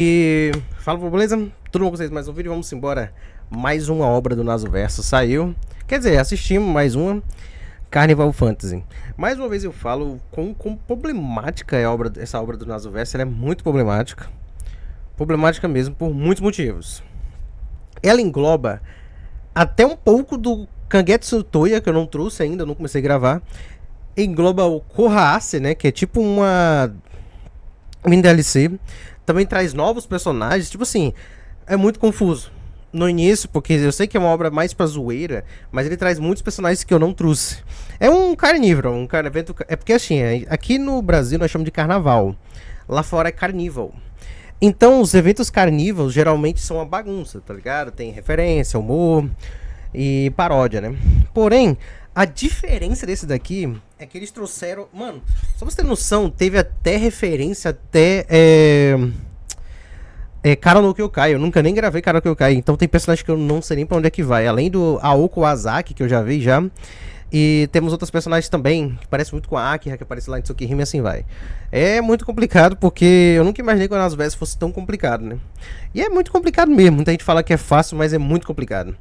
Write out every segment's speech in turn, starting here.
E fala, beleza? Tudo bom com vocês? Mais um vídeo, vamos embora. Mais uma obra do Nasoverso saiu. Quer dizer, assistimos mais uma, Carnival Fantasy. Mais uma vez eu falo quão problemática é essa obra do Nasoverso. Ela é muito problemática. Problemática mesmo por muitos motivos. Ela engloba até um pouco do Kangetsu Toya, que eu não trouxe ainda, não comecei a gravar. Engloba o Kohaase, né, que é tipo uma DLC. Também traz novos personagens, tipo assim, é muito confuso no início, porque eu sei que é uma obra mais pra zoeira, mas ele traz muitos personagens que eu não trouxe. É um carnívoro, evento, é porque assim, aqui no Brasil nós chamamos de carnaval, lá fora é carnival. Então os eventos carnívoros geralmente são uma bagunça, tá ligado? Tem referência, humor e paródia, né? Porém, a diferença desse daqui é que eles trouxeram. Mano, só pra você ter noção, teve até referência até. Kara no Kyokai. Eu nunca nem gravei Kara no Kyokai. Então tem personagens que eu não sei nem pra onde é que vai. Além do Aoko Azaki, que eu já vi já. E temos outros personagens também, que parecem muito com a Akira, que aparece lá em Tsukihime e assim vai. É muito complicado, porque eu nunca imaginei que o Nasoverso fosse tão complicado, né? E é muito complicado mesmo. Muita gente fala que é fácil, mas é muito complicado.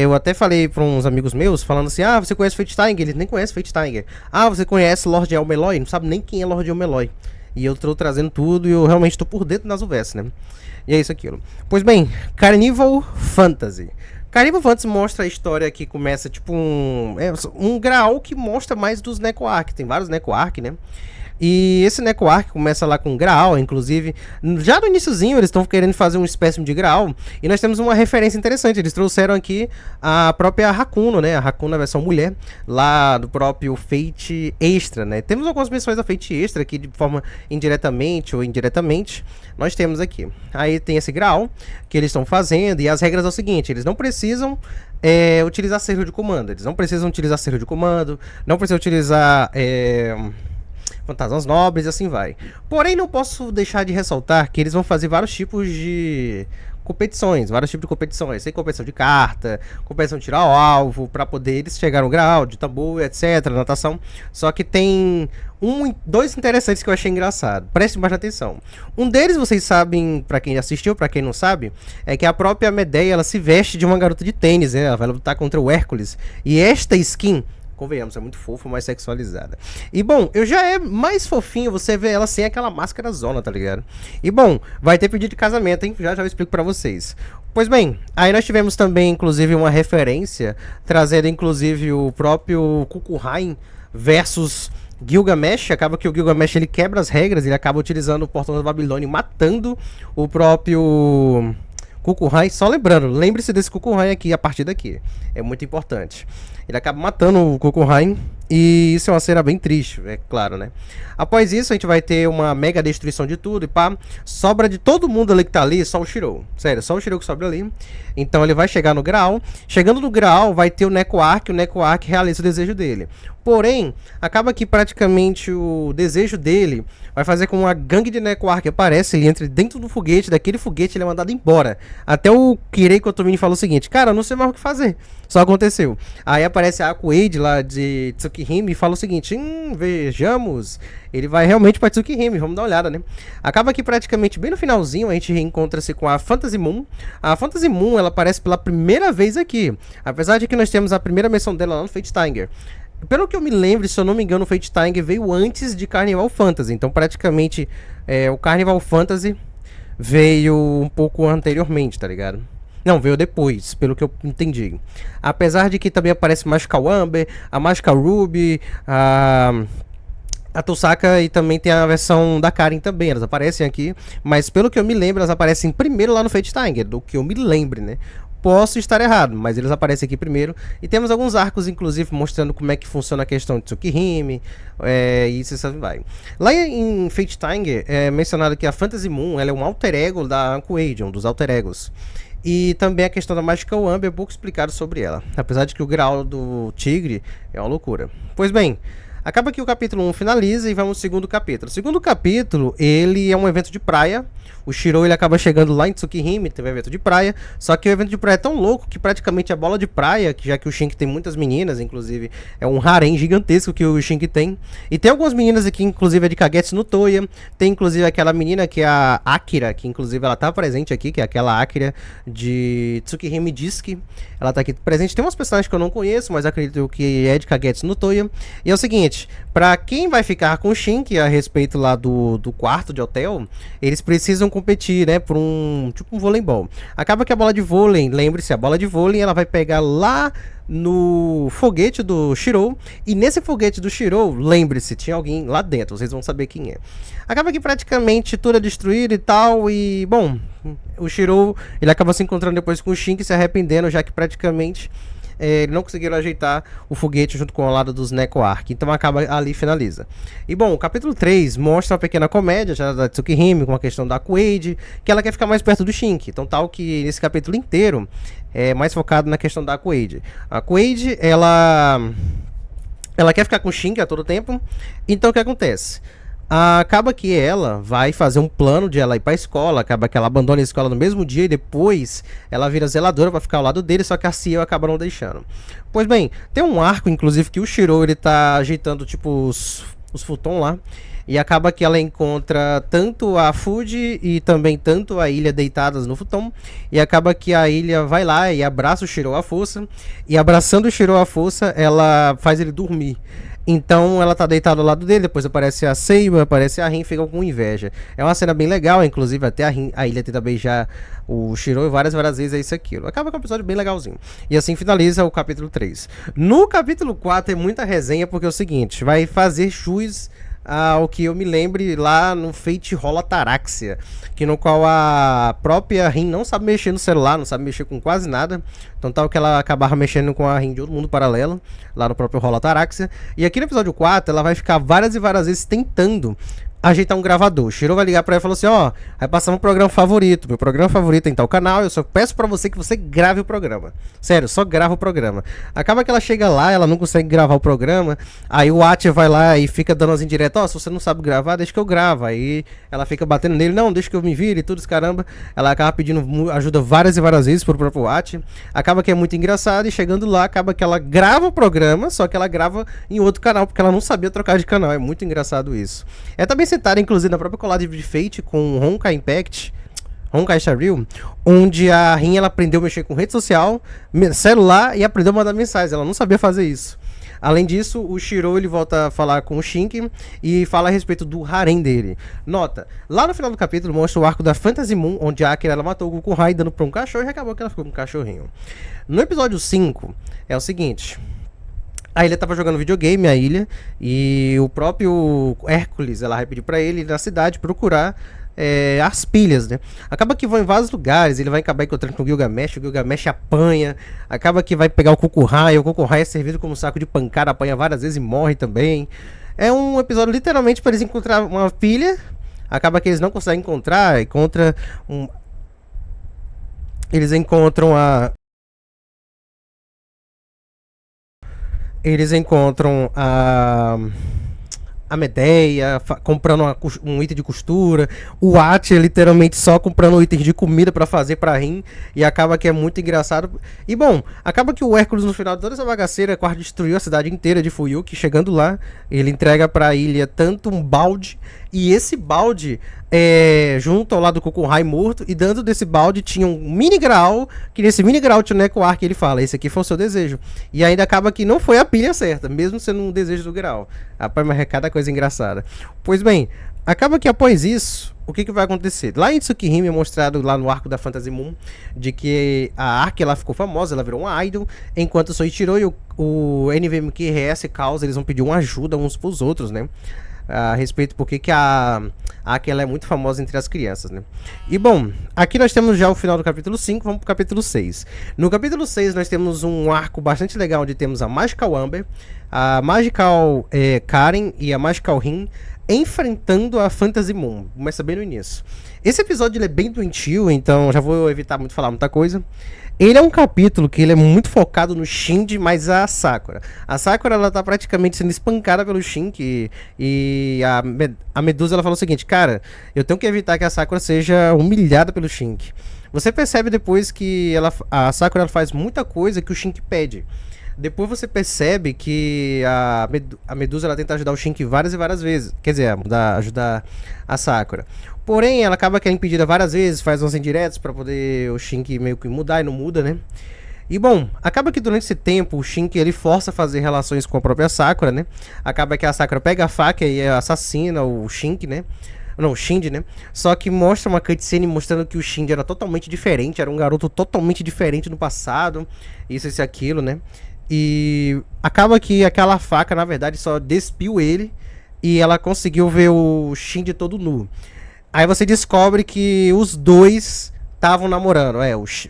Eu até falei para uns amigos meus, falando assim, ah, você conhece Fate Tiger? Eles nem conhecem Fate Tiger. Ah, você conhece Lord Elmeloy? Não sabe nem quem é Lord Elmeloy. E eu tô trazendo tudo e eu realmente tô por dentro do Nasoverso, né? E é isso aquilo. Pois bem, Carnival Fantasy. Carnival Fantasy mostra a história que começa tipo um grau que mostra mais dos Neko Arc. Tem vários Neko Arc, né? E esse Neko Arc começa lá com Graal, inclusive. Já no iniciozinho eles estão querendo fazer uma espécie de Graal. E nós temos uma referência interessante. Eles trouxeram aqui a própria Hakuno, né? A Hakuno na versão mulher, lá do próprio Fate Extra, né? Temos algumas menções da Fate Extra aqui de forma indiretamente ou indiretamente. Nós temos aqui. Aí tem esse Graal que eles estão fazendo. E as regras é o seguinte: eles não precisam utilizar cerro de comando. Eles não precisam utilizar cerro de comando. Não precisam utilizar. Fantasmas nobres e assim vai. Porém, não posso deixar de ressaltar que eles vão fazer vários tipos de competições, Tem competição de carta, competição de tirar o alvo, para poder eles chegar no grau de tambor, etc, natação. Só que tem dois interessantes que eu achei engraçado. Prestem bastante atenção. Um deles, vocês sabem, para quem assistiu, para quem não sabe, é que a própria Medeia, ela se veste de uma garota de tênis, né? Ela vai lutar contra o Hércules. E esta skin, convenhamos, é muito fofa, mais sexualizada. E bom, eu já é mais fofinho você ver ela sem aquela máscara zona, tá ligado? E bom, vai ter pedido de casamento, hein? Já eu explico pra vocês. Pois bem, aí nós tivemos também, inclusive, uma referência, trazendo, inclusive, o próprio Kukulkan versus Gilgamesh. Acaba que o Gilgamesh, ele quebra as regras, ele acaba utilizando o portão da Babilônia, matando o próprio Kukulkan. Só lembrando, lembre-se desse Kukulkan aqui, a partir daqui. É muito importante. Ele acaba matando o Kukulkan. E isso é uma cena bem triste, é claro, né? Após isso, a gente vai ter uma mega destruição de tudo. E pá, sobra de todo mundo ali que tá ali, só o Shirou. Sério, só o Shirou que sobra ali. Então ele vai chegar no Graal. Chegando no Graal, vai ter o Neko Arc. O Neko Arc realiza o desejo dele. Porém, acaba que praticamente o desejo dele vai fazer com uma gangue de Neko Arc aparece. Ele entra dentro do foguete. Daquele foguete ele é mandado embora. Até o Kirei Kotomini falou o seguinte: cara, eu não sei mais o que fazer. Só aconteceu. Aí aparece a Akuade lá de Tsukihime e fala o seguinte: vejamos. Ele vai realmente pra Tsukihime, vamos dar uma olhada, né? Acaba que praticamente bem no finalzinho a gente reencontra-se com a Fantasy Moon. A Fantasy Moon, ela aparece pela primeira vez aqui. Apesar de que nós temos a primeira menção dela lá no Fate Tiger. Pelo que eu me lembro, se eu não me engano, o Fate Tiger veio antes de Carnival Fantasy. Então praticamente o Carnival Fantasy veio um pouco anteriormente, tá ligado? Não, veio depois, pelo que eu entendi. Apesar de que também aparece Magical Amber, a Magical Ruby, a Tosaka, e também tem a versão da Karen também. Elas aparecem aqui, mas pelo que eu me lembro, elas aparecem primeiro lá no Fate Tiger, do que eu me lembre, né? Posso estar errado, mas eles aparecem aqui primeiro. E temos alguns arcos, inclusive, mostrando como é que funciona a questão de Tsukihime. E isso assim vai. Lá em Fate Tiger, é mencionado que a Fantasy Moon, ela é um alter ego da Ankuade, um dos alter egos. E também a questão da Magical Amber é pouco explicado sobre ela. Apesar de que o grau do Tigre é uma loucura. Pois bem, Acaba que o capítulo 1 finaliza e vamos ao segundo capítulo. O segundo capítulo, ele é um evento de praia. O Shirou, ele acaba chegando lá em Tsukihime, teve um evento de praia. Só que o evento de praia é tão louco que praticamente a bola de praia, que já que o Shinki tem muitas meninas, inclusive é um harém gigantesco que o Shinki tem. E tem algumas meninas aqui, inclusive é de Kagetsu no Toya. Tem inclusive aquela menina que é a Akira, que inclusive ela tá presente aqui, que é aquela Akira de Tsukihime Disc. Ela tá aqui presente. Tem umas personagens que eu não conheço, mas acredito que é de Kagetsu no Toya. E é o seguinte, pra quem vai ficar com o Shinki a respeito lá do quarto de hotel, eles precisam competir, né, por tipo um voleibol. Acaba que a bola de vôlei, lembre-se, a bola de vôlei, ela vai pegar lá no foguete do Shirou, e nesse foguete do Shirou, lembre-se, tinha alguém lá dentro, vocês vão saber quem é. Acaba que praticamente tudo é destruído e tal, e bom, o Shirou, ele acaba se encontrando depois com o Shinki, se arrependendo, já que praticamente não conseguiram ajeitar o foguete junto com o lado dos Neko Arc. Então acaba ali, finaliza. E bom, o capítulo 3 mostra uma pequena comédia já da Tsukihime com a questão da Kueide, que ela quer ficar mais perto do Shinki. Então tal que nesse capítulo inteiro é mais focado na questão da Kueide. A Kueide, ela quer ficar com o Shinki a todo tempo. Então o que acontece? Acaba que ela vai fazer um plano de ela ir pra escola. Acaba que ela abandona a escola no mesmo dia e depois ela vira zeladora pra ficar ao lado dele, só que a Ciel acaba não deixando. Pois bem, tem um arco, inclusive, que o Shirou, ele tá ajeitando, tipo, os futon lá. E acaba que ela encontra tanto a Fuji e também tanto a Ilha deitadas no futon. E acaba que a Ilha vai lá e abraça o Shirou à força. E abraçando o Shirou à força, ela faz ele dormir. Então ela tá deitada ao lado dele, depois aparece a Seiba, aparece a Rin, fica com inveja. É uma cena bem legal, inclusive até a Ilha tenta beijar o Shirou várias vezes, é isso e aquilo. Acaba com um episódio bem legalzinho. E assim finaliza o capítulo 3. No capítulo 4 é muita resenha, porque é o seguinte, vai fazer jus ao que eu me lembre lá no Fate Rola Ataraxia, que no qual a própria Rin não sabe mexer no celular, não sabe mexer com quase nada, então tal que ela acabava mexendo com a Rin de outro mundo paralelo, lá no próprio Rola Ataraxia. E aqui no episódio 4 ela vai ficar várias vezes tentando ajeitar um gravador. O Shirou vai ligar pra ela e falar assim, ó, vai passar um programa favorito, meu programa favorito é em tal canal, eu só peço pra você que você grave o programa. Sério, só grava o programa. Acaba que ela chega lá, ela não consegue gravar o programa, aí o Ati vai lá e fica dando as indiretas, ó, se você não sabe gravar, deixa que eu gravo. Aí ela fica batendo nele, não, deixa que eu me vire e tudo esse caramba. Ela acaba pedindo ajuda várias vezes pro próprio Ati. Acaba que é muito engraçado e chegando lá, acaba que ela grava o programa, só que ela grava em outro canal, porque ela não sabia trocar de canal. É muito engraçado isso. É também citada, inclusive, na própria colagem de Fate com Honkai Impact, Honkai Star Rail, onde a Rin, ela aprendeu a mexer com rede social, celular e aprendeu a mandar mensagens. Ela não sabia fazer isso. Além disso, o Shirou, ele volta a falar com o Shinki e fala a respeito do harém dele. Nota, lá no final do capítulo mostra o arco da Fantasy Moon, onde a Akira, ela matou o Gokuhai dando pra um cachorro e acabou que ela ficou com um cachorrinho. No episódio 5, é o seguinte... A Ilha tava jogando videogame, a Ilha, e o próprio Hércules, ela vai pedir pra ele ir na cidade procurar as pilhas, né? Acaba que vão em vários lugares, ele vai acabar encontrando com o Gilgamesh apanha, acaba que vai pegar o Gokuhai é servido como um saco de pancada, apanha várias vezes e morre também. É um episódio literalmente para eles encontrar uma pilha, acaba que eles não conseguem encontrar, eles encontram a Medeia comprando um item de costura, o Ati literalmente só comprando itens de comida pra fazer pra Rin, e acaba que é muito engraçado. E bom, acaba que o Hércules no final de toda essa bagaceira quase destruiu a cidade inteira de Fuyuki. Chegando lá, ele entrega pra ilha tanto um balde, e esse balde junto ao lado do Gokuhai morto, e dentro desse balde tinha um mini graal, que nesse mini graal tinha o Neko Arc, ele fala, esse aqui foi o seu desejo. E ainda acaba que não foi a pilha certa, mesmo sendo um desejo do graal. Rapaz, mas é cada coisa engraçada. Pois bem, acaba que após isso, o que vai acontecer? Lá em Tsukihime é mostrado lá no arco da Fantasy Moon, de que a Ark, ela ficou famosa, ela virou uma idol, enquanto o Soichiro e o NVMQRS Causa, eles vão pedir uma ajuda uns pros outros, né? A respeito porque que a Aki, ela é muito famosa entre as crianças, né? E bom, aqui nós temos já o final do capítulo 5, vamos pro capítulo 6. No capítulo 6 nós temos um arco bastante legal, onde temos a Magical Amber, a Magical Karen e a Magical Rin enfrentando a Fantasy Moon. Começa bem no início. Esse episódio ele é bem doentio, então já vou evitar muito falar muita coisa. Ele é um capítulo que ele é muito focado no Shinji, mas a Sakura. A Sakura, ela tá praticamente sendo espancada pelo Shinji e a Medusa, ela falou o seguinte, cara, eu tenho que evitar que a Sakura seja humilhada pelo Shinji. Você percebe depois que a Sakura ela faz muita coisa que o Shinji pede. Depois você percebe que a Medusa ela tenta ajudar o Shinji várias e várias vezes. Quer dizer, ajudar a Sakura. Porém, ela acaba que é impedida várias vezes, faz uns indiretos pra poder o Shinji meio que mudar e não muda, né? E bom, acaba que durante esse tempo o Shinji ele força a fazer relações com a própria Sakura, né? Acaba que a Sakura pega a faca e assassina o Shinji, né? Não, o Shinji, né? Só que mostra uma cutscene mostrando que o Shinji era totalmente diferente, era um garoto totalmente diferente no passado, isso e aquilo, né? E acaba que aquela faca, na verdade, só despiu ele e ela conseguiu ver o Shinji todo nu. Aí você descobre que os dois estavam namorando,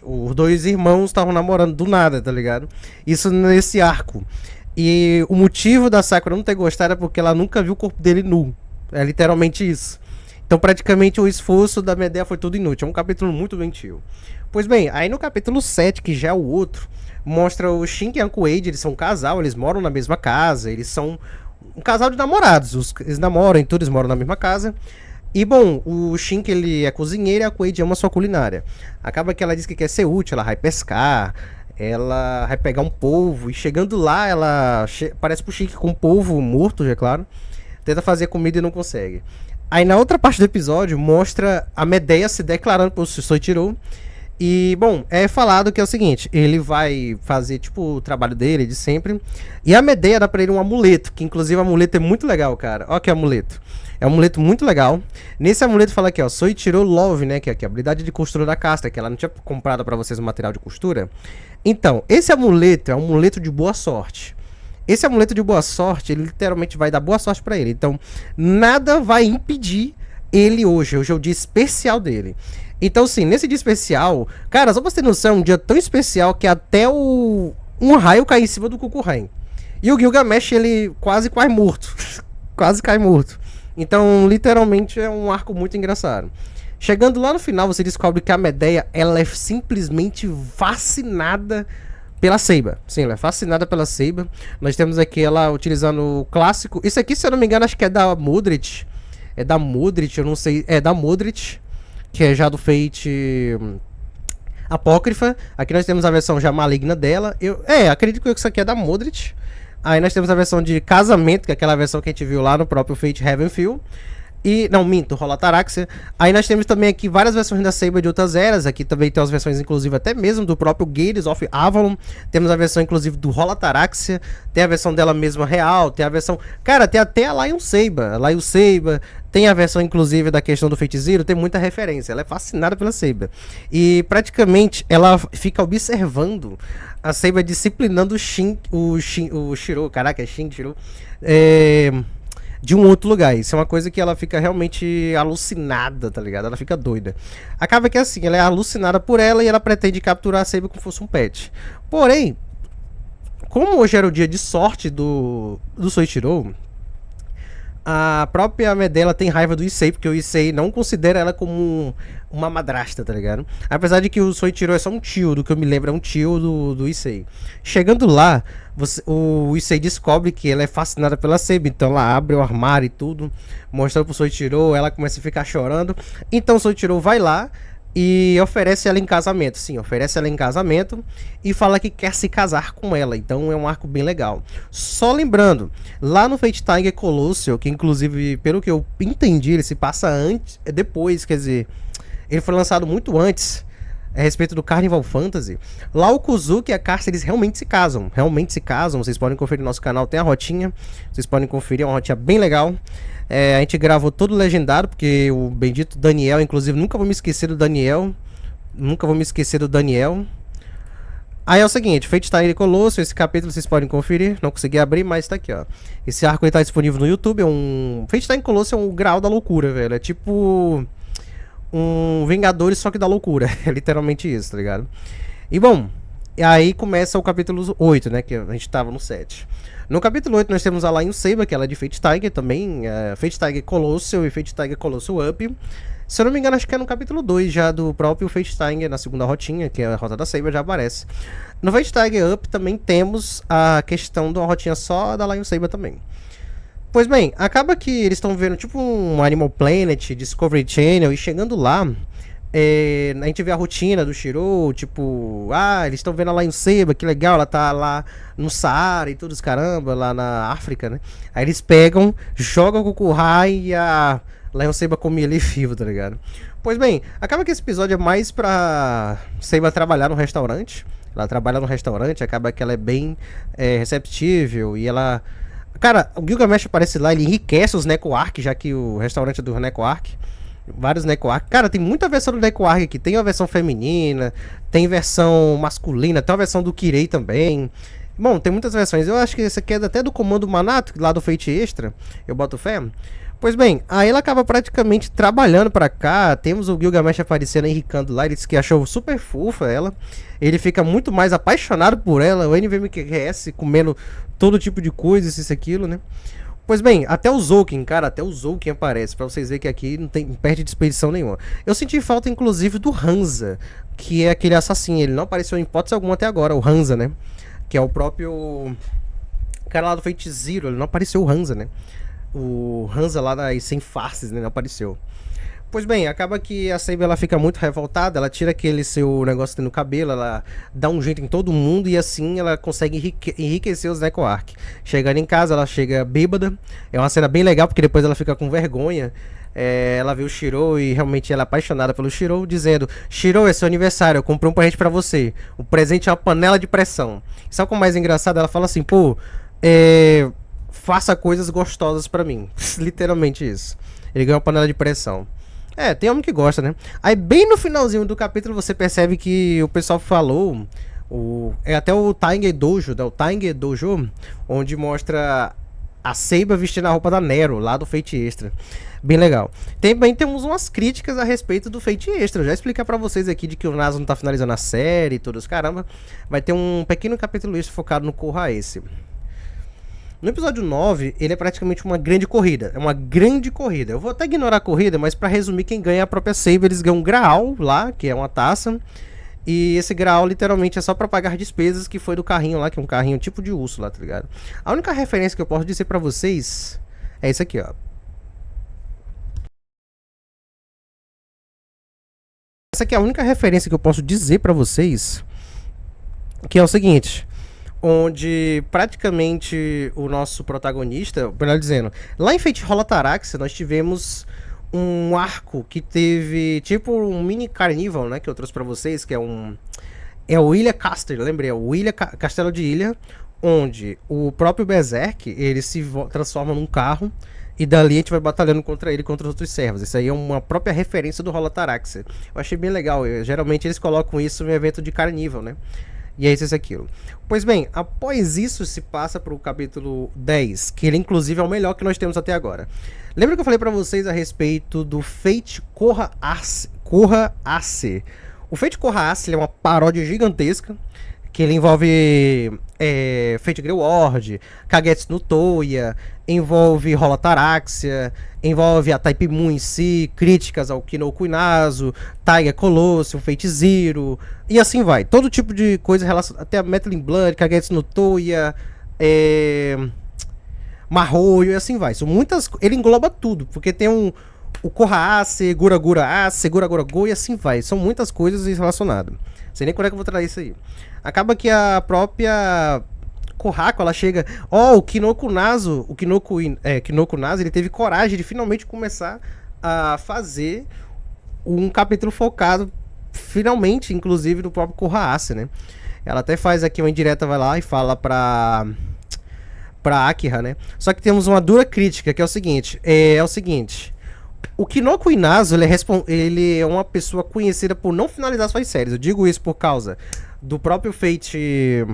os dois irmãos estavam namorando do nada, tá ligado? Isso nesse arco. E o motivo da Sakura não ter gostado é porque ela nunca viu o corpo dele nu. É literalmente isso. Então praticamente o esforço da Medea foi tudo inútil. É um capítulo muito doentio. Pois bem, aí no capítulo 7, que já é o outro, mostra o Shinji e a Kuwei, eles são um casal, eles moram na mesma casa, eles são um casal de namorados, eles namoram e tudo, eles moram na mesma casa. E bom, o Shinji ele é cozinheiro e a Kuwei ama sua culinária. Acaba que ela diz que quer ser útil, ela vai pescar, ela vai pegar um polvo, e chegando lá, ela parece pro Shinji com um polvo morto, já é claro, tenta fazer comida e não consegue. Aí na outra parte do episódio, mostra a Medea se declarando pro Soichiro. E, bom, é falado que é o seguinte, ele vai fazer, tipo, o trabalho dele de sempre. E a Medea dá pra ele um amuleto, que inclusive o amuleto é muito legal, cara. Ó que amuleto. É um amuleto muito legal. Nesse amuleto fala aqui, ó, Soichiro Love, né, que é a habilidade de costura da casta, que ela não tinha comprado pra vocês o material de costura. Então, esse amuleto é um amuleto de boa sorte. Esse amuleto de boa sorte, ele literalmente vai dar boa sorte pra ele. Então, nada vai impedir ele hoje. Hoje é o dia especial dele. Então, sim, nesse dia especial, cara, só pra você ter noção, é um dia tão especial que até um raio cai em cima do Kukulkan. E o Gilgamesh, ele quase cai morto. Quase cai morto. Então, literalmente, é um arco muito engraçado. Chegando lá no final, você descobre que a Medea, ela é simplesmente fascinada pela Seiba. Sim, ela é fascinada pela Seiba. Nós temos aqui ela utilizando o clássico. Isso aqui, se eu não me engano, acho que é da Modric. É da Modric, eu não sei. É da Modric, que é já do Fate Apócrifa. Aqui nós temos a versão já maligna dela. Acredito que isso aqui é da Modric. Aí nós temos a versão de casamento, que é aquela versão que a gente viu lá no próprio Fate Heavenfield. E, não, minto, Holotaraxia. Aí nós temos também aqui várias versões da Saber de outras eras. Aqui também tem as versões, inclusive, até mesmo do próprio Gales of Avalon. Temos a versão, inclusive, do Holotaraxia. Tem a versão dela mesma real. Tem a versão... Cara, tem até a Lion Saber. A Lion Saber. Tem a versão, inclusive, da questão do Fate Zero. Tem muita referência. Ela é fascinada pela Saber. E, praticamente, ela fica observando a Saber disciplinando o Shiro. Caraca, é Shiro. De um outro lugar. Isso é uma coisa que ela fica realmente alucinada, tá ligado? Ela fica doida. Acaba que assim, ela é alucinada por ela e ela pretende capturar a Saber como se fosse um pet. Porém, como hoje era o dia de sorte do Soichiro, a própria Medea tem raiva do Issei, porque o Issei não considera ela como uma madrasta, tá ligado? Apesar de que o Soichiro é só um tio, do que eu me lembro, é um tio do Issei. Chegando lá, o Issei descobre que ela é fascinada pela Saber, então ela abre o armário e tudo, mostrando pro Soichiro, ela começa a ficar chorando. Então o Soichiro vai lá e oferece ela em casamento. Sim, oferece ela em casamento e fala que quer se casar com ela. Então é um arco bem legal. Só lembrando, lá no Fate Tiger Colossal, que inclusive, pelo que eu entendi, ele se passa depois, quer dizer, ele foi lançado muito antes, a respeito do Carnival Fantasy. Lá o Kuzuki e a Karsa, eles realmente se casam. Realmente se casam. Vocês podem conferir no nosso canal, tem a rotinha. Vocês podem conferir, é uma rotinha bem legal. A gente gravou todo legendado, porque o bendito Daniel, inclusive, nunca vou me esquecer do Daniel. Nunca vou me esquecer do Daniel. Aí é o seguinte, Fate Tiger Colossal, esse capítulo vocês podem conferir. Não consegui abrir, mas tá aqui, ó. Esse arco tá disponível no YouTube. Fate Tiger Colossal é um grau da loucura, velho. É tipo um Vingadores, só que da loucura. É literalmente isso, tá ligado? E bom, aí começa o capítulo 8, né? Que a gente tava no 7. No capítulo 8 nós temos a Lion Saber, que ela é de Fate Tiger também. Fate Tiger Colossal e Fate Tiger Colossal Up. Se eu não me engano, acho que é no capítulo 2 já do próprio Fate Tiger, na segunda rotinha, que é a rota da Saber, já aparece. No Fate Tiger Up também temos a questão de uma rotinha só da Lion Saber também. Pois bem, acaba que eles estão vendo tipo um Animal Planet, Discovery Channel, e chegando lá, a gente vê a rotina do Shiro, tipo, eles estão vendo a Lion Saber, que legal, ela tá lá no Saara e todos caramba, lá na África, né? Aí eles pegam, jogam com o Kuhai e a Lion Saber come ele vivo, tá ligado? Pois bem, acaba que esse episódio é mais pra Saber trabalhar no restaurante. Ela trabalha no restaurante, acaba que ela é bem receptível e ela... Cara, o Gilgamesh aparece lá, ele enriquece os Neko Arc, já que o restaurante é do Neko Arc. Vários Neko Arc. Cara, tem muita versão do Neko Arc aqui. Tem a versão feminina, tem versão masculina, tem a versão do Kirei também. Bom, tem muitas versões. Eu acho que esse aqui é até do Comando Manato, lá do Fate Extra. Eu boto fé. Pois bem, aí ela acaba praticamente trabalhando pra cá. Temos o Gilgamesh aparecendo, enricando lá. Ele disse que achou super fofa ela. Ele fica muito mais apaixonado por ela. O NVMQS comendo todo tipo de coisa, isso e aquilo, né? Pois bem, até o Zouken, cara, até o Zouken aparece, pra vocês verem que aqui não perde disposição nenhuma. Eu senti falta, inclusive, do Hansa, que é aquele assassino. Ele não apareceu em hipótese alguma até agora, o Hansa, né? Que é o próprio cara lá do Fate Zero, ele não apareceu o Hansa, né? O Hansa lá das 100 faces, né? Não apareceu. Pois bem, acaba que a Saber ela fica muito revoltada, ela tira aquele seu negócio no cabelo, ela dá um jeito em todo mundo e assim ela consegue enriquecer os Neko Arc. Chegando em casa, ela chega bêbada, é uma cena bem legal porque depois ela fica com vergonha. Ela vê o Shiro e realmente ela é apaixonada pelo Shiro, dizendo: Shiro, é seu aniversário, eu comprei um presente pra você. O presente é uma panela de pressão. E sabe o que é mais engraçado? Ela fala assim, pô, faça coisas gostosas pra mim. Literalmente isso. Ele ganha uma panela de pressão. Tem homem que gosta, né? Aí bem no finalzinho do capítulo você percebe que o pessoal falou, até o Tiger Dojo, o Tiger Dojo, onde mostra a Saber vestindo a roupa da Nero, lá do Fate Extra. Bem legal. Também temos umas críticas a respeito do Fate Extra. Eu já explicar pra vocês aqui de que o Naso não tá finalizando a série e todos caramba. Vai ter um pequeno capítulo extra focado no Corra esse. No episódio 9, ele é praticamente uma grande corrida. É uma grande corrida. Eu vou até ignorar a corrida, mas pra resumir, quem ganha é a própria Saber. Eles ganham um Graal lá, que é uma taça. E esse Graal literalmente é só pra pagar despesas, que foi do carrinho lá, que é um carrinho tipo de urso lá, tá ligado? A única referência que eu posso dizer pra vocês é isso aqui, ó. Essa aqui é a única referência que eu posso dizer pra vocês, que é o seguinte... Onde praticamente o nosso protagonista, melhor dizendo, lá em Fate Holotaraxia nós tivemos um arco que teve tipo um mini carnival, né, que eu trouxe pra vocês, que é o Ilha Caster, lembrei, é o Ilha Castelo de Ilha, onde o próprio Berserk, ele se transforma num carro e dali a gente vai batalhando contra ele, contra os outros servos. Isso aí é uma própria referência do Holotaraxia. Eu achei bem legal, geralmente eles colocam isso no evento de carnival, né? E é isso aquilo. Pois bem, após isso se passa para o capítulo 10, que ele inclusive é o melhor que nós temos até agora. Lembra que eu falei para vocês a respeito do Fate Corra Ace? O Fate Corra Ace é uma paródia gigantesca, que ele envolve Fate Grey Ward, Kagetsu no Toya, envolve Holotaraxia, envolve a Type Moon em si, críticas ao Kinouku Inazu, Tiger Colosseum, Fate Zero, e assim vai. Todo tipo de coisa relacionada, até a Metal in Blood, Kagetsu no Toya, Marroio, e assim vai. São muitas, ele engloba tudo, porque tem o Corra Ace, Gura Gura Ace, Gura Gura Go, e assim vai. São muitas coisas relacionadas. Sei nem quando é que eu vou trazer isso aí. Acaba que a própria Kohaku, ela chega... o Kinouku Nazu, Kinouku Nazu, ele teve coragem de finalmente começar a fazer um capítulo focado, finalmente, inclusive, no próprio Corra Ace, né? Ela até faz aqui uma indireta, vai lá e fala pra Akira, né? Só que temos uma dura crítica, que é o seguinte, o Kinouku Inazu, ele é uma pessoa conhecida por não finalizar suas séries. Eu digo isso por causa do próprio Fate...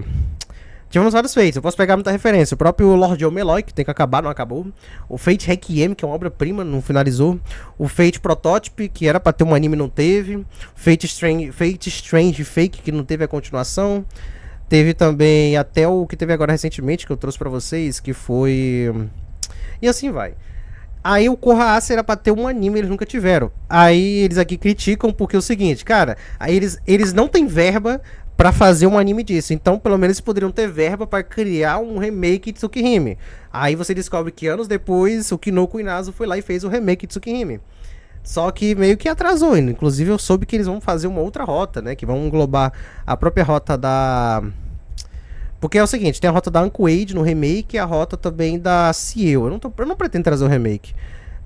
Tivemos vários Fates, eu posso pegar muita referência. O próprio Lord Omeloi, que tem que acabar, não acabou. O Fate Requiem, que é uma obra-prima, não finalizou. O Fate Prototype, que era pra ter um anime, não teve. Fate Strange Fake, que não teve a continuação. Teve também até o que teve agora recentemente, que eu trouxe pra vocês, que foi... E assim vai. Aí o Kohaase era pra ter um anime, eles nunca tiveram. Aí eles aqui criticam porque é o seguinte, cara, aí eles não têm verba pra fazer um anime disso. Então, pelo menos eles poderiam ter verba pra criar um remake de Tsukihime. Aí você descobre que anos depois o Kinoko Inazo foi lá e fez o remake de Tsukihime. Só que meio que atrasou, inclusive eu soube que eles vão fazer uma outra rota, né, que vão englobar a própria rota da... Porque é o seguinte, tem a rota da Anko-Age no remake e a rota também da Ciel. Eu não pretendo trazer o remake.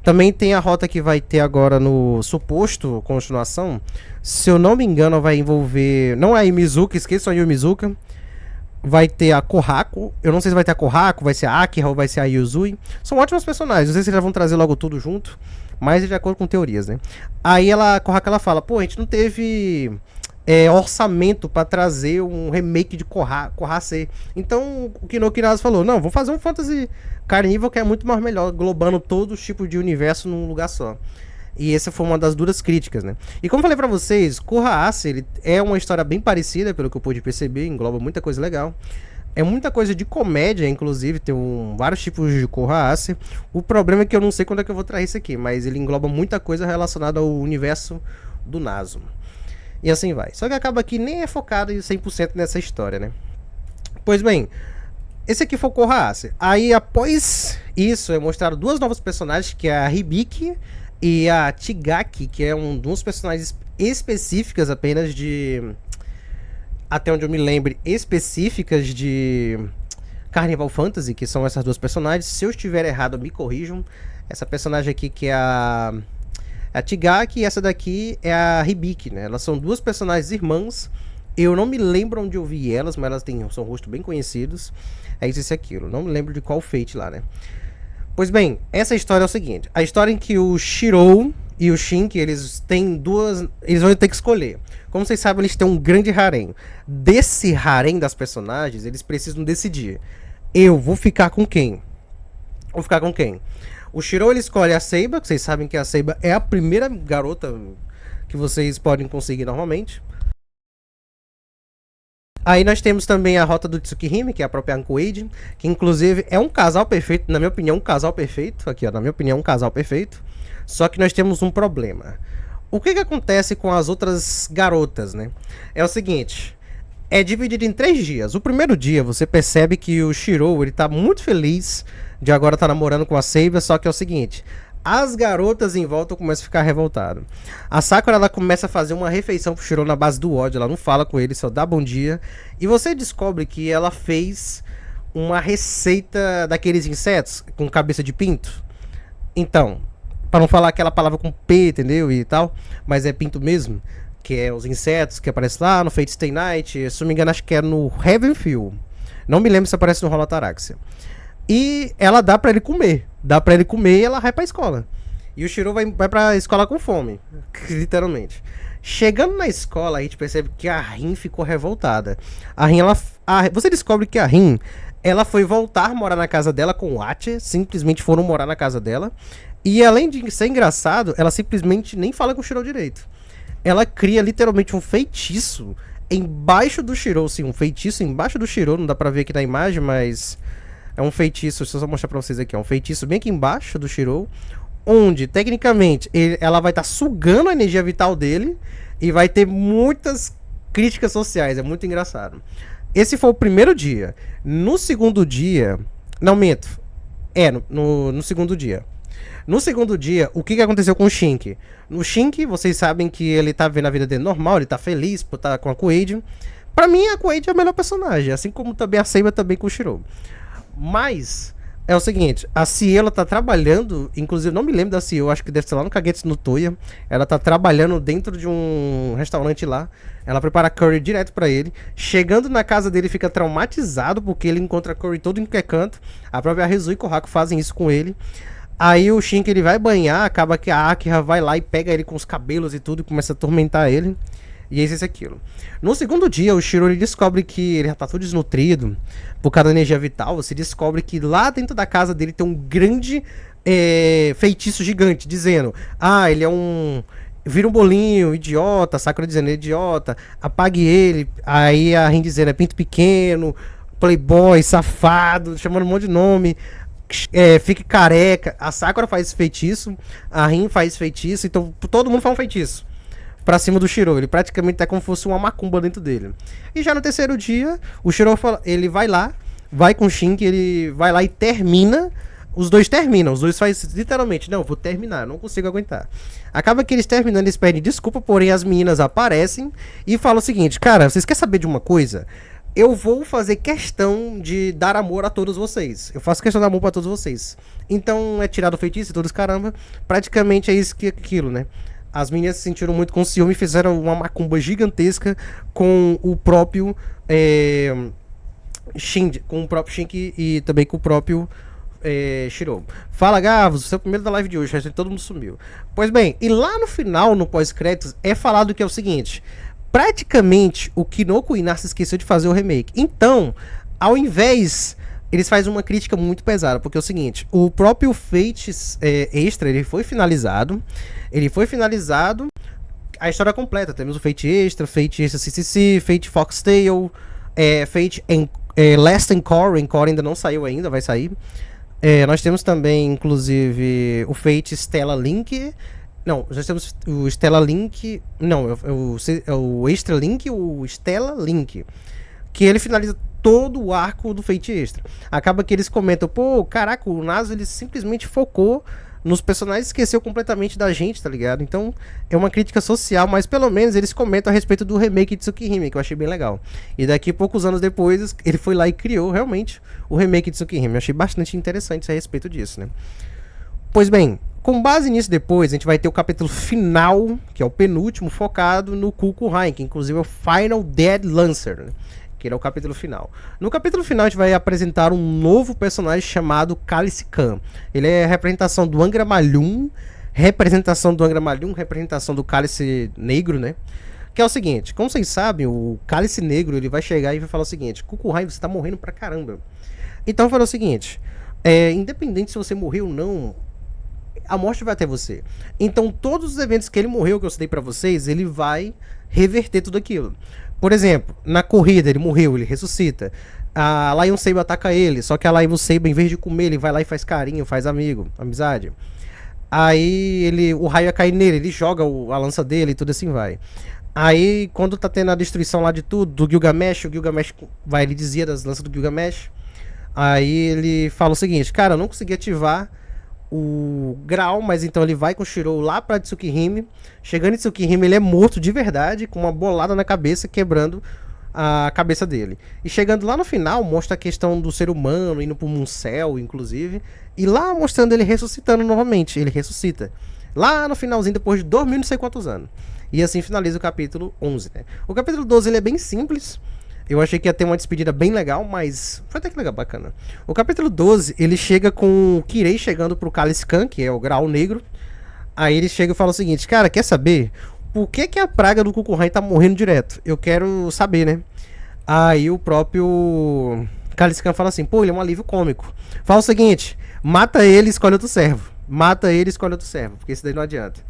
Também tem a rota que vai ter agora no suposto continuação. Se eu não me engano, vai envolver... Não é a Mizuka, esqueçam a Mizuka. Vai ter a Kohako. Eu não sei se vai ter a Kohako, vai ser a Akira ou vai ser a Yuzui. São ótimos personagens. Não sei se eles vão trazer logo tudo junto. Mas de acordo com teorias, né? Aí a Kohako ela fala, pô, a gente não teve... orçamento pra trazer um remake de Kohaase. Então o Kinoko Inazo falou, não, vou fazer um Fantasy Carnival que é muito mais melhor, globando todos os tipos de universo num lugar só. E essa foi uma das duras críticas, né? E como eu falei pra vocês, Kohaase, ele é uma história bem parecida, pelo que eu pude perceber, engloba muita coisa legal. É muita coisa de comédia, inclusive, tem vários tipos de Kohaase. O problema é que eu não sei quando é que eu vou trazer isso aqui, mas ele engloba muita coisa relacionada ao universo do Nazo. E assim vai. Só que acaba que nem é focado em 100% nessa história, né? Pois bem, esse aqui foi o Kohaase. Aí após isso, é mostrado duas novas personagens, que é a Hibiki e a Chigaki, que é dos personagens específicas apenas de... Até onde eu me lembre, específicas de Carnival Fantasy, que são essas duas personagens. Se eu estiver errado, me corrijam. Essa personagem aqui que é a Chigaki e essa daqui é a Hibiki, né? Elas são duas personagens irmãs. Eu não me lembro onde eu vi elas, mas elas são rostos bem conhecidos. É isso e aquilo. Não me lembro de qual Fate lá, né? Pois bem, essa história é o seguinte. A história em que o Shirou e o Shinki, eles têm duas... Eles vão ter que escolher. Como vocês sabem, eles têm um grande harém. Desse harém das personagens, eles precisam decidir. Eu vou ficar com quem? Vou ficar com quem? O Shirou, ele escolhe a Seiba, que vocês sabem que a Seiba é a primeira garota que vocês podem conseguir normalmente. Aí nós temos também a rota do Tsukihime, que é a própria Anko-Age, que inclusive é um casal perfeito, na minha opinião, um casal perfeito. Aqui, ó, na minha opinião, um casal perfeito. Só que nós temos um problema. O que acontece com as outras garotas, né? É o seguinte, é dividido em 3 dias. O primeiro dia você percebe que o Shirou, ele tá muito feliz de agora estar namorando com a Seiba, só que é o seguinte, as garotas em volta começam a ficar revoltadas. A Sakura, ela começa a fazer uma refeição pro Shirou na base do ódio, ela não fala com ele, só dá bom dia. E você descobre que ela fez uma receita daqueles insetos com cabeça de pinto. Então, para não falar aquela palavra com P, entendeu? E tal, mas é pinto mesmo. Que é os insetos que aparecem lá no Fate Stay Night. Se não me engano, acho que é no Heavenfield. Não me lembro se aparece no Holotaraxia. E ela dá pra ele comer. Dá pra ele comer e ela vai pra escola. E o Shirou vai pra escola com fome. Literalmente. Chegando na escola, a gente percebe que a Rin ficou revoltada. A Rin, você descobre que a Rin, ela foi voltar a morar na casa dela com o Ache. Simplesmente foram morar na casa dela. E além de ser engraçado, ela simplesmente nem fala com o Shirou direito. Ela cria literalmente um feitiço embaixo do Shirou. Sim, um feitiço embaixo do Shirou. Não dá pra ver aqui na imagem, mas... é um feitiço, deixa eu só mostrar pra vocês aqui, é um feitiço bem aqui embaixo do Shirou, onde, tecnicamente, ela vai estar sugando a energia vital dele e vai ter muitas críticas sociais, é muito engraçado. Esse foi o primeiro dia. No segundo dia... Não, minto. No segundo dia. No segundo dia, o que aconteceu com o Shinki? No Shinki, vocês sabem que ele tá vivendo a vida dele normal, ele tá feliz por estar com a Koei. Pra mim, a Koei é a melhor personagem, assim como também a Seiba também com o Shirou. Mas é o seguinte, a Cielo tá trabalhando, inclusive não me lembro da Cielo, acho que deve ser lá no Kagetsu no Toya. Ela tá trabalhando dentro de um restaurante lá. Ela prepara curry direto pra ele. Chegando na casa dele, fica traumatizado porque ele encontra curry todo em qualquer canto. A própria Rizu e Kohako fazem isso com ele. Aí o Shinki, ele vai banhar, acaba que a Akira vai lá e pega ele com os cabelos e tudo e começa a atormentar ele. E é isso e aquilo. No segundo dia, o Shirou, ele descobre que ele já tá todo desnutrido por causa da energia vital. Você descobre que lá dentro da casa dele tem um grande feitiço gigante, dizendo: ah, ele é um... vira um bolinho, idiota. Sakura dizendo: idiota, apague ele. Aí a Rin dizendo: é pinto pequeno, playboy, safado, chamando um monte de nome. fique careca. A Sakura faz feitiço, a Rin faz feitiço, então todo mundo faz um feitiço pra cima do Shirou. Ele praticamente tá como se fosse uma macumba dentro dele. E já no terceiro dia, o Shirou ele vai lá, vai com o Shinki, ele vai lá e termina. Os dois terminam, os dois fazem literalmente, não, vou terminar, não consigo aguentar. Acaba que eles terminando, eles pedem desculpa, porém as meninas aparecem e falam o seguinte: cara, vocês querem saber de uma coisa? Eu vou fazer questão de dar amor a todos vocês. Eu faço questão de dar amor pra todos vocês. Então é tirado o feitiço e todos caramba. Praticamente é isso que aquilo, né? As meninas se sentiram muito com ciúme e fizeram uma macumba gigantesca com o próprio Shinji, com o próprio Shinki e também com o próprio Shirou. Fala, Gavos, você é o primeiro da live de hoje, todo mundo sumiu. Pois bem, e lá no final, no pós-créditos, é falado que é o seguinte: praticamente o Kinoko Inari esqueceu de fazer o remake. Então, ao invés, eles fazem uma crítica muito pesada, porque é o seguinte: o próprio Fate Extra, ele foi finalizado, a história completa. Temos o Fate Extra CCC, Fate Foxtail, Fate Last Encore ainda não saiu ainda, vai sair. Nós temos também, inclusive, o Fate Stella Link. Não, já temos o Stella Link. Não, o Extra Link e o Stella Link. Que ele finaliza todo o arco do Fate Extra. Acaba que eles comentam: pô, caraca, o Naso ele simplesmente focou nos personagens e esqueceu completamente da gente, tá ligado? Então é uma crítica social, mas pelo menos eles comentam a respeito do remake de Tsukihime, que eu achei bem legal. E daqui a poucos anos depois, ele foi lá e criou realmente o remake de Tsukihime. Eu achei bastante interessante a respeito disso, né? Pois bem, com base nisso depois, a gente vai ter o capítulo final, que é o penúltimo, focado no Kukulkan, que inclusive é o Final Dead Lancer, né? Que é o capítulo final. No capítulo final a gente vai apresentar um novo personagem chamado Cálice Khan. Ele é a representação do Angra Malyum, representação do Cálice Negro, né? Que é o seguinte: como vocês sabem, o Cálice Negro ele vai chegar e vai falar o seguinte: Kukulkan, você tá morrendo pra caramba. Então fala o seguinte: independente se você morreu ou não, a morte vai até você. Então todos os eventos que ele morreu, que eu citei pra vocês, ele vai reverter tudo aquilo. Por exemplo, na corrida ele morreu, ele ressuscita. A Lion Saber ataca ele, só que a Lion Saber, em vez de comer, ele vai lá e faz carinho, faz amizade. Aí o raio ia cair nele, ele joga a lança dele e tudo assim vai. Aí quando tá tendo a destruição lá de tudo, do Gilgamesh, o Gilgamesh vai, ele dizia das lanças do Gilgamesh. Aí ele fala o seguinte: cara, eu não consegui ativar o grau, mas então ele vai com o Shirou lá pra Tsukihime. Chegando em Tsukihime, ele é morto de verdade, com uma bolada na cabeça, quebrando a cabeça dele. E chegando lá no final, mostra a questão do ser humano indo pro Muncel, inclusive. E lá mostrando ele ressuscitando novamente. Ele ressuscita lá no finalzinho, depois de 2000 não sei quantos anos. E assim finaliza o capítulo 11, né? O capítulo 12 ele é bem simples. Eu achei que ia ter uma despedida bem legal, mas foi até que legal, bacana. O capítulo 12, ele chega com o Kirei chegando pro Cálice Khan, que é o grau negro. Aí ele chega e fala o seguinte: cara, quer saber por que a praga do Kukulkan tá morrendo direto? Eu quero saber, né? Aí o próprio Cálice Khan fala assim: pô, ele é um alívio cômico. Fala o seguinte: mata ele e escolhe outro servo. Porque esse daí não adianta.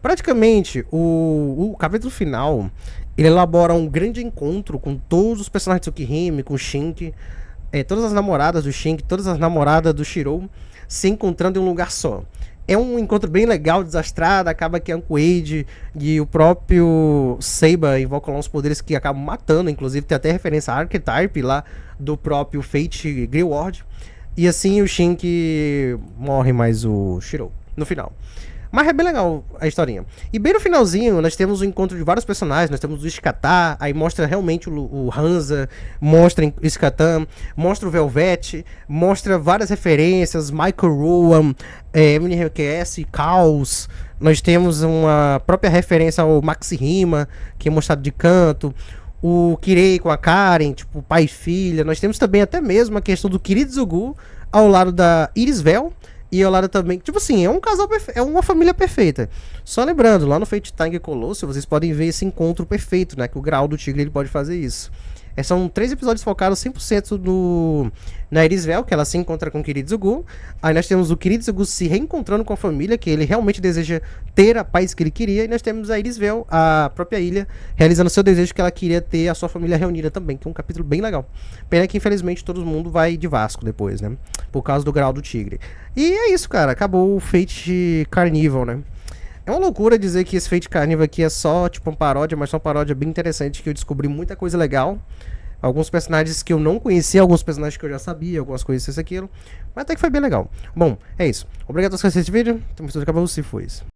Praticamente, o capítulo final, ele elabora um grande encontro com todos os personagens de Tsukihime, com o Shinki, todas as namoradas do Shinki, todas as namoradas do Shirou, se encontrando em um lugar só. É um encontro bem legal, desastrado. Acaba que Anko Age e o próprio Seiba invocam lá uns poderes que acabam matando. Inclusive tem até referência a Archetype lá do próprio Fate Greward. E assim o Shinki morre, mais o Shirou no final. Mas é bem legal a historinha. E bem no finalzinho, nós temos o encontro de vários personagens. Nós temos o Iskata, aí mostra realmente o Hansa, mostra o Iskatan, mostra o Velvet, mostra várias referências, Michael Rowan, MNRQS, Caos. Nós temos uma própria referência ao Maxi Rima, que é mostrado de canto. O Kirei com a Karen, tipo, pai e filha. Nós temos também até mesmo a questão do Kiritsugu ao lado da Iris Vel. E ao lado também, tipo assim, é um casal perfeito, é uma família perfeita. Só lembrando, lá no Fate Tiger Colosso, vocês podem ver esse encontro perfeito, né? Que o grau do tigre ele pode fazer isso. São 3 episódios focados 100% na Irisvel, que ela se encontra com o Kiritsugu. Aí nós temos o Kiritsugu se reencontrando com a família, que ele realmente deseja ter a paz que ele queria. E nós temos a Irisvel, a própria ilha, realizando seu desejo que ela queria ter a sua família reunida também, que é um capítulo bem legal. Pena que infelizmente todo mundo vai de Vasco depois, né? Por causa do grau do tigre. E é isso, cara. Acabou o Fate Carnival, né? É uma loucura dizer que esse Fate Carnival aqui é só tipo uma paródia, mas é uma paródia bem interessante, que eu descobri muita coisa legal. Alguns personagens que eu não conhecia, alguns personagens que eu já sabia, algumas coisas, isso, aquilo. Mas até que foi bem legal. Bom, é isso. Obrigado por assistir esse vídeo. Então, acabou, se foi isso.